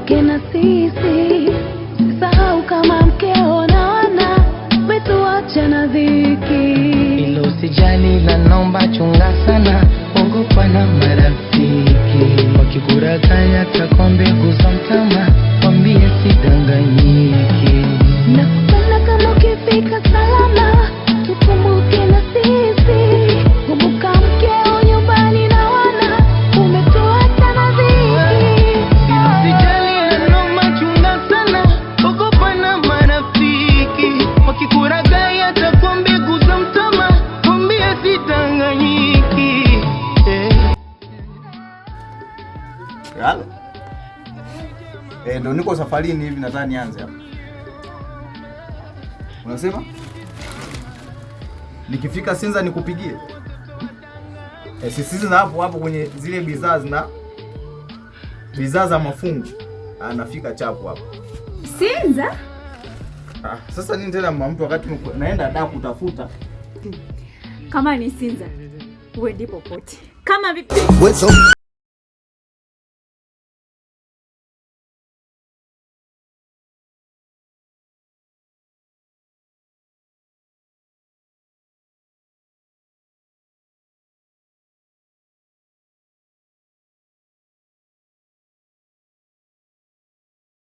tukumbuke na sisi. Sahau kama mkeo na wana umetuacha na dhiki. Ilo usijali na naomba chunga sana, ogopa na marafiki. Wakikurakaya takombe guza mtama, wambie sidanganyiki. Nakupenda kama ukifika salama, tukumbuke na sisi. Kumbuka mkeo nyumbani na wana umetuacha na dhiki. Ilo usijali na naomba chunga sana, ogopa na marafiki. Wakikurakaya takombe guza mtama, wambie sidanganyiki. Halo. Ndio niko safarini hivi nataka nianze hapa. Unasema? Nikifika Sinza nikupigie? Sisi na hapo kwenye zile bidhaa za mafungu. Nafika chapu hapo. Sinza? Sasa nini tena mama mtu wakati naenda da kutafuta. Kama ni Sinza, uende popote. Kama vipi?